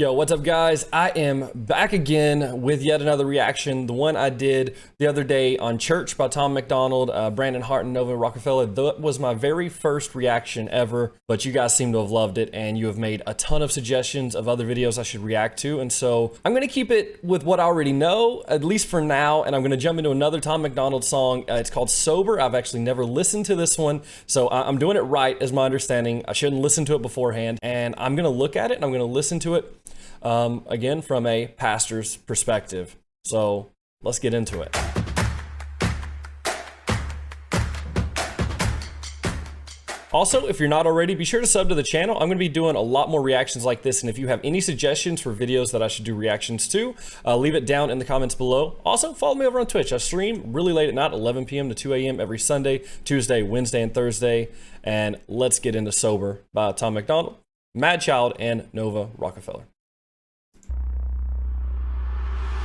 Yo, what's up guys? I am back again with yet another reaction. The one I did the other day on Church by Tom MacDonald, Brandon Hart, and Nova Rockafeller. That was my very first reaction ever, but you guys seem to have loved it and you have made a ton of suggestions of other videos I should react to. And so I'm gonna keep it with what I already know, at least for now, and I'm gonna jump into another Tom MacDonald song. It's called Sober. I've actually never listened to this one, so I'm doing it right as my understanding. I shouldn't listen to it beforehand, and I'm gonna look at it and I'm gonna listen to it again from a pastor's perspective. So let's get into it. Also, if you're not already, be sure to sub to the channel. I'm going to be doing a lot more reactions like this, and if you have any suggestions for videos that I should do reactions to, leave it down in the comments below. Also, follow me over on Twitch. I stream really late at night, 11 p.m. to 2 a.m. every Sunday, Tuesday, Wednesday, and Thursday. And let's get into Sober by Tom MacDonald, Madchild, and Nova Rockafeller.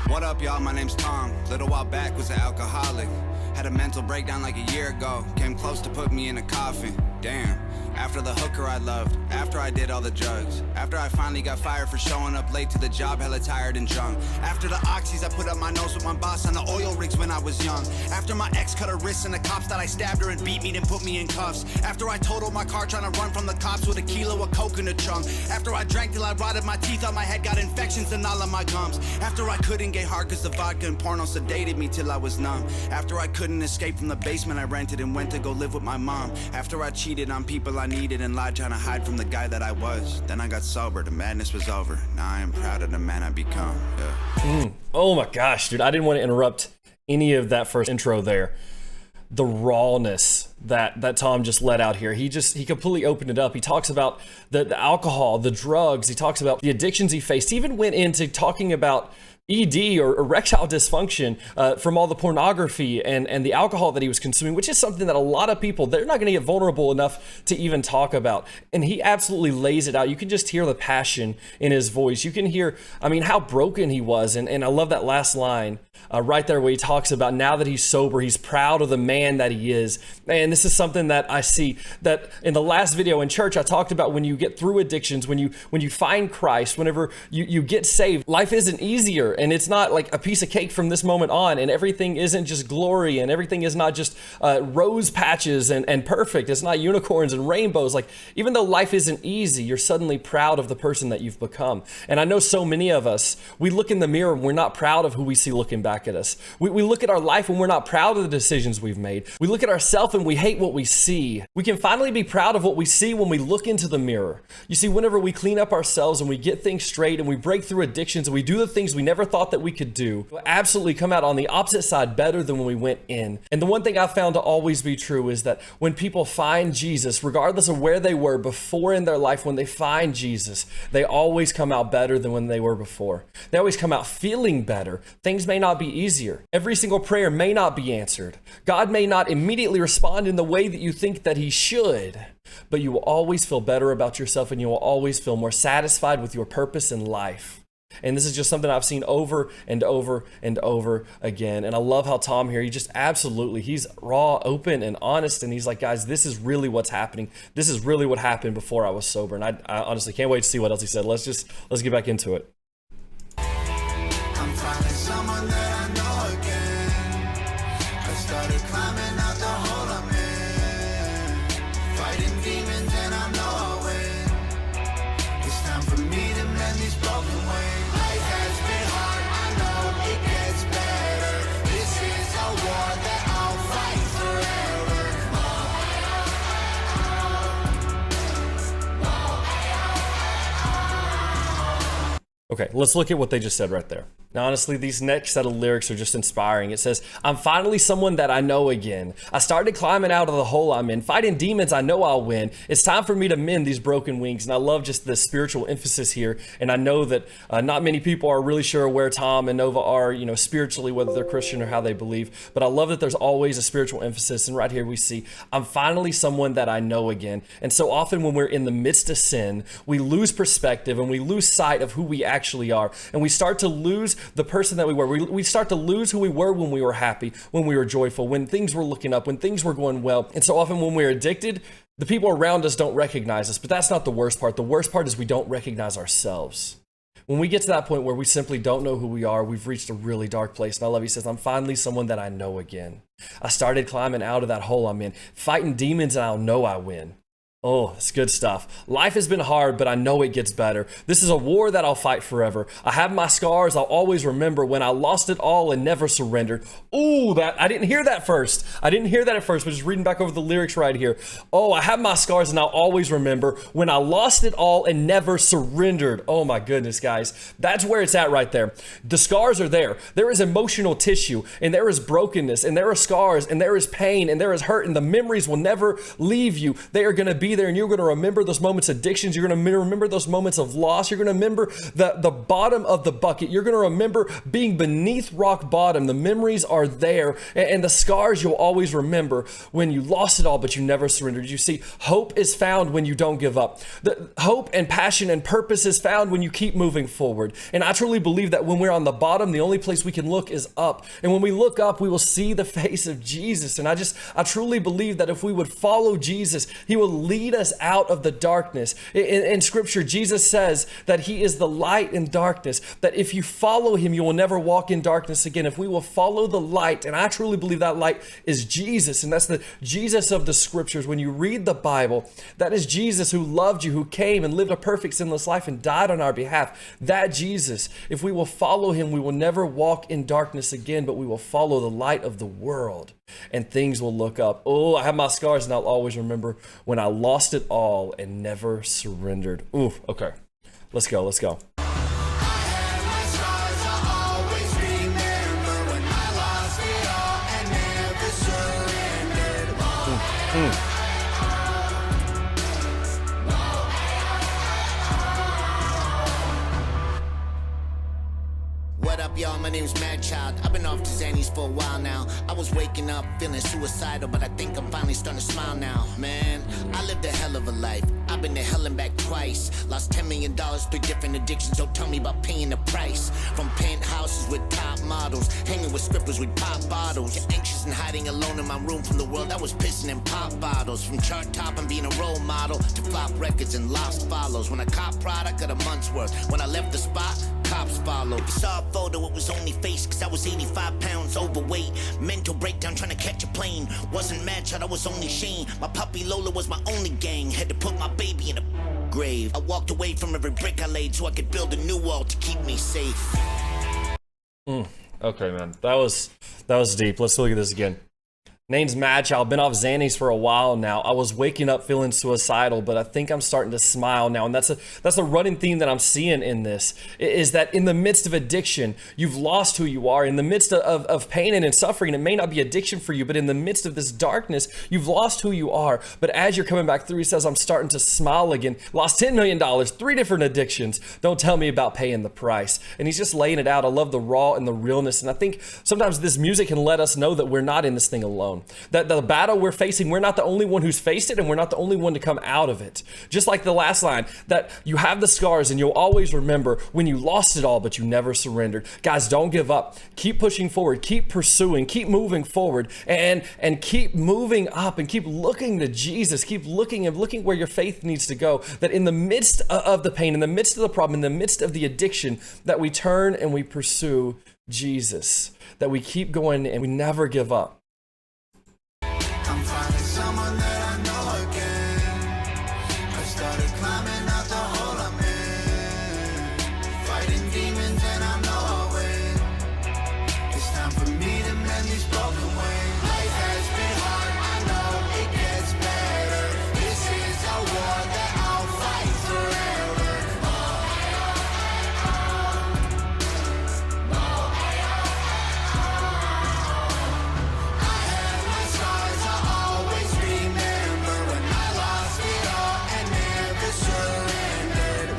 What up, y'all? My name's Tom. Little while back was an alcoholic. Had a mental breakdown like a year ago. Came close to put me in a coffin. Damn. After the hooker I loved. After I did all the drugs. After I finally got fired for showing up late to the job, hella tired and drunk. After the oxys I put up my nose with my boss on the oil rigs when I was young. After my ex cut her wrists and the cops thought I stabbed her and beat me then put me in cuffs. After I totaled my car trying to run from the cops with a kilo of coke in the trunk. After I drank till I rotted my teeth on my head, got infections in all of my gums. After I couldn't get hard cause the vodka and porno sedated me till I was numb. After I couldn't escape from the basement I rented and went to go live with my mom. After I cheated on people I needed and lied trying to hide from the guy that I was. Then I got sober, the madness was over. Now I am proud of the man I become. Yeah. Oh my gosh, dude, I didn't want to interrupt any of that first intro there. The rawness that Tom just let out here. He completely opened it up. He talks about the alcohol, the drugs. He talks about the addictions he faced. He even went into talking about ED or erectile dysfunction from all the pornography and the alcohol that he was consuming, which is something that a lot of people, they're not going to get vulnerable enough to even talk about. And he absolutely lays it out. You can just hear the passion in his voice. You can hear, I mean, how broken he was. And I love that last line right there where he talks about now that he's sober, he's proud of the man that he is. And this is something that I see that in the last video in church, I talked about when you get through addictions, when you find Christ, whenever you get saved, life isn't easier. And it's not like a piece of cake from this moment on, and everything isn't just glory, and everything is not just rose patches and perfect. It's not unicorns and rainbows. Like, even though life isn't easy, you're suddenly proud of the person that you've become. And I know so many of us, we look in the mirror and we're not proud of who we see looking back at us. We look at our life and we're not proud of the decisions we've made. We look at ourselves and we hate what we see. We can finally be proud of what we see when we look into the mirror. You see, whenever we clean up ourselves and we get things straight and we break through addictions and we do the things we never thought that we could do, we'll absolutely come out on the opposite side better than when we went in. And the one thing I've found to always be true is that when people find Jesus, regardless of where they were before in their life, when they find Jesus, they always come out better than when they were before. They always come out feeling better. Things may not be easier. Every single prayer may not be answered. God may not immediately respond in the way that you think that he should, but you will always feel better about yourself and you will always feel more satisfied with your purpose in life. And this is just something I've seen over and over and over again. And I love how Tom here, he's raw, open, and honest. And he's like, guys, this is really what's happening. This is really what happened before I was sober. And I honestly can't wait to see what else he said. Let's get back into it. I'm finding someone that I know again. I started climbing out the hole I'm in. Fighting demons and I know I'll win. It's time for me to mend these broken ways. Life has been hard, I know it gets better. This is a war that I'll fight forever. Okay, let's look at what they just said right there. Now, honestly, these next set of lyrics are just inspiring. It says, I'm finally someone that I know again. I started climbing out of the hole I'm in. Fighting demons, I know I'll win. It's time for me to mend these broken wings. And I love just the spiritual emphasis here. And I know that not many people are really sure where Tom and Nova are, spiritually, whether they're Christian or how they believe. But I love that there's always a spiritual emphasis. And right here we see, I'm finally someone that I know again. And so often when we're in the midst of sin, we lose perspective and we lose sight of who we actually are. And we start to lose the person that we were. We start to lose who we were when we were happy, when we were joyful, when things were looking up, when things were going well. And so often when we're addicted, the people around us don't recognize us. But that's not the worst part. The worst part is we don't recognize ourselves. When we get to that point where we simply don't know who we are, we've reached a really dark place. And I love, he says, I'm finally someone that I know again. I started climbing out of that hole I'm in, fighting demons, and I'll know I win. Oh, it's good stuff. Life has been hard, but I know it gets better. This is a war that I'll fight forever. I have my scars. I'll always remember when I lost it all and never surrendered. Ooh, that I didn't hear that first. I didn't hear that at first, but just reading back over the lyrics right here. Oh, I have my scars and I'll always remember when I lost it all and never surrendered. Oh my goodness, guys. That's where it's at right there. The scars are there. There is emotional tissue, and there is brokenness, and there are scars, and there is pain, and there is hurt, and the memories will never leave you. They are going to be there, and you're going to remember those moments of addictions. You're going to remember those moments of loss. You're going to remember the bottom of the bucket. You're going to remember being beneath rock bottom. The memories are there, and the scars you'll always remember when you lost it all, but you never surrendered. You see, hope is found when you don't give up. The hope and passion and purpose is found when you keep moving forward. And I truly believe that when we're on the bottom, the only place we can look is up. And when we look up, we will see the face of Jesus. And I truly believe that if we would follow Jesus, he will lead us out of the darkness. In scripture, Jesus says that he is the light in darkness, that if you follow him, you will never walk in darkness again. If we will follow the light, and I truly believe that light is Jesus, and that's the Jesus of the scriptures. When you read the Bible, that is Jesus who loved you, who came and lived a perfect sinless life and died on our behalf. That Jesus, if we will follow him, we will never walk in darkness again, but we will follow the light of the world, and things will look up. Oh, I have my scars, and I'll always remember when I lost it all and never surrendered. Ooh, okay. Let's go. What up, y'all? My name's Madchild. I've been off to Xannies for a while now. I was waking up feeling suicidal, but I think I'm finally starting to smile now. Man, I lived a hell of a life. I've been to hell and back twice. Lost $10 million, 3 different addictions. Don't tell me about paying the price. From penthouses with top models, hanging with strippers with pop bottles. Anxious and hiding alone in my room from the world. I was pissing in pop bottles. From chart top and being a role model to flop records and lost follows. When I cop product, got a month's worth. When I left the spot, cops followed. Saw a photo, it was only face, cause I was 85 pounds overweight. Mental breakdown trying to catch a plane. Wasn't Madchild, I was only Shane. My puppy Lola was my only gang. Had to put my baby in a grave. I walked away from every brick I laid so I could build a new wall to keep me safe. Okay, man. That was deep. Let's look at this again. Name's Madchild. I've been off Xannies for a while now. I was waking up feeling suicidal, but I think I'm starting to smile now. And that's a running theme that I'm seeing in this, is that in the midst of addiction, you've lost who you are. In the midst of pain and suffering, it may not be addiction for you, but in the midst of this darkness, you've lost who you are. But as you're coming back through, he says, I'm starting to smile again. Lost $10 million, 3 different addictions. Don't tell me about paying the price. And he's just laying it out. I love the raw and the realness. And I think sometimes this music can let us know that we're not in this thing alone. That the battle we're facing, we're not the only one who's faced it, and we're not the only one to come out of it. Just like the last line, that you have the scars and you'll always remember when you lost it all, but you never surrendered. Guys, don't give up. Keep pushing forward. Keep pursuing. Keep moving forward, and keep moving up, and keep looking to Jesus. Keep looking and looking where your faith needs to go. That in the midst of the pain, in the midst of the problem, in the midst of the addiction, that we turn and we pursue Jesus. That we keep going and we never give up. I'm finding someone that I know again. I started climbing out the hole I'm in, fighting demons and I know I'll win. It's time for me to mend these broken wings. Life has been hard, I know it gets better. This is a war that I'll fight forever. I had my scars, I'll always remember when I lost it all and never surrendered.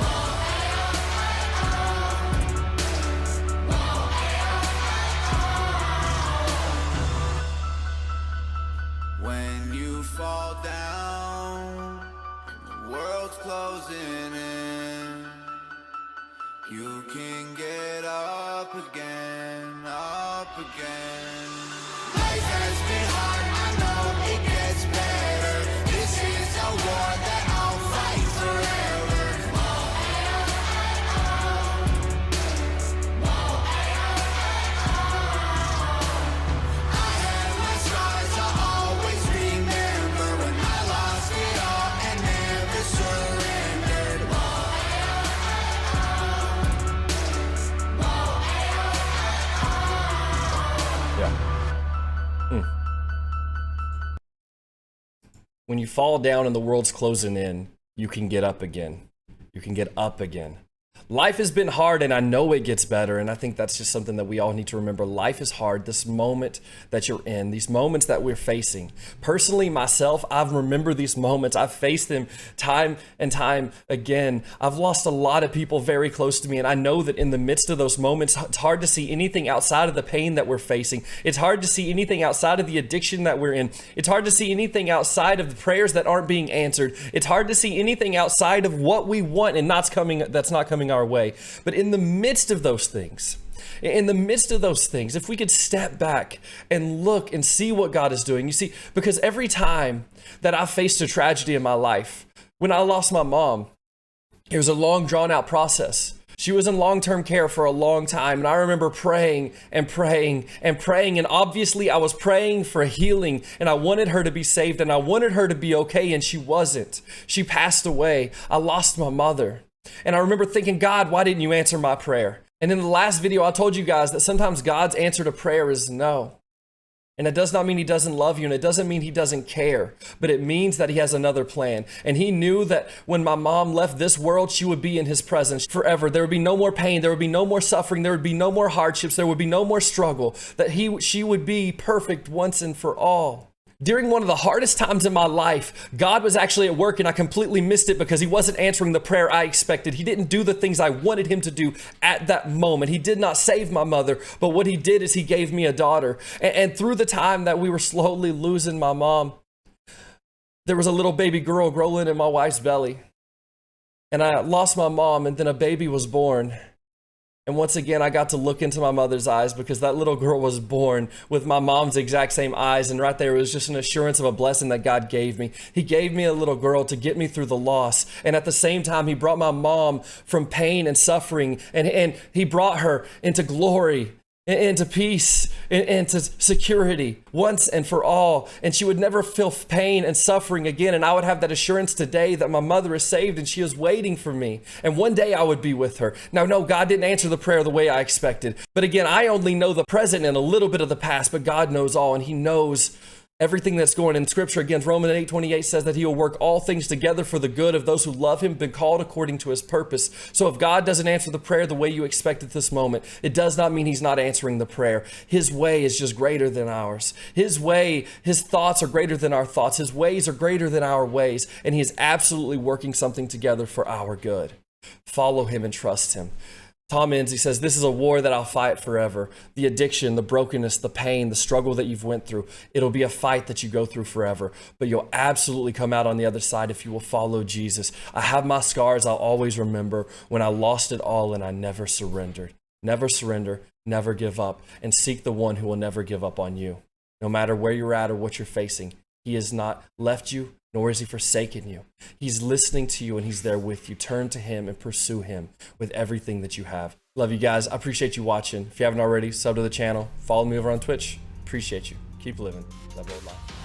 When you fall down and the world's closing in, you can get up again, up again. Life has been hard, I know it gets better. This is a war that I'll fight forever. When you fall down and the world's closing in, you can get up again. You can get up again. Life has been hard, and I know it gets better, and I think that's just something that we all need to remember. Life is hard. This moment that you're in, these moments that we're facing. Personally, myself, I've remembered these moments. I've faced them time and time again. I've lost a lot of people very close to me, and I know that in the midst of those moments, it's hard to see anything outside of the pain that we're facing. It's hard to see anything outside of the addiction that we're in. It's hard to see anything outside of the prayers that aren't being answered. It's hard to see anything outside of what we want and that's not coming our way. But in the midst of those things, if we could step back and look and see what God is doing, you see, because every time that I faced a tragedy in my life, when I lost my mom, it was a long, drawn out process. She was in long-term care for a long time, and I remember praying and praying and praying, and obviously I was praying for healing, and I wanted her to be saved, and I wanted her to be okay, and she wasn't. She passed away. I lost my mother. And I remember thinking, God, why didn't you answer my prayer? And in the last video, I told you guys that sometimes God's answer to prayer is no. And it does not mean he doesn't love you, and it doesn't mean he doesn't care, but it means that he has another plan. And he knew that when my mom left this world, she would be in his presence forever. There would be no more pain. There would be no more suffering. There would be no more hardships. There would be no more struggle, that she would be perfect once and for all. During one of the hardest times in my life, God was actually at work, and I completely missed it because he wasn't answering the prayer I expected. He didn't do the things I wanted him to do at that moment. He did not save my mother, but what he did is he gave me a daughter. And through the time that we were slowly losing my mom, there was a little baby girl growing in my wife's belly. And I lost my mom, and then a baby was born. And once again, I got to look into my mother's eyes because that little girl was born with my mom's exact same eyes. And right there, it was just an assurance of a blessing that God gave me. He gave me a little girl to get me through the loss. And at the same time, he brought my mom from pain and suffering. And he brought her into glory, into peace, into security once and for all. And she would never feel pain and suffering again. And I would have that assurance today that my mother is saved and she is waiting for me. And one day I would be with her. Now, no, God didn't answer the prayer the way I expected. But again, I only know the present and a little bit of the past, but God knows all, and he knows everything that's going in Scripture. Again, Romans 8:28 says that he will work all things together for the good of those who love him, been called according to his purpose. So if God doesn't answer the prayer the way you expect at this moment, it does not mean he's not answering the prayer. His way is just greater than ours. His way, his thoughts are greater than our thoughts. His ways are greater than our ways. And he is absolutely working something together for our good. Follow him and trust him. Tom ends, he says, this is a war that I'll fight forever. The addiction, the brokenness, the pain, the struggle that you've went through, it'll be a fight that you go through forever. But you'll absolutely come out on the other side if you will follow Jesus. I have my scars I'll always remember when I lost it all and I never surrendered. Never surrender, never give up, and seek the one who will never give up on you. No matter where you're at or what you're facing, he has not left you, nor has he forsaken you. He's listening to you and he's there with you. Turn to him and pursue him with everything that you have. Love you guys. I appreciate you watching. If you haven't already, sub to the channel. Follow me over on Twitch. Appreciate you. Keep living that bold life.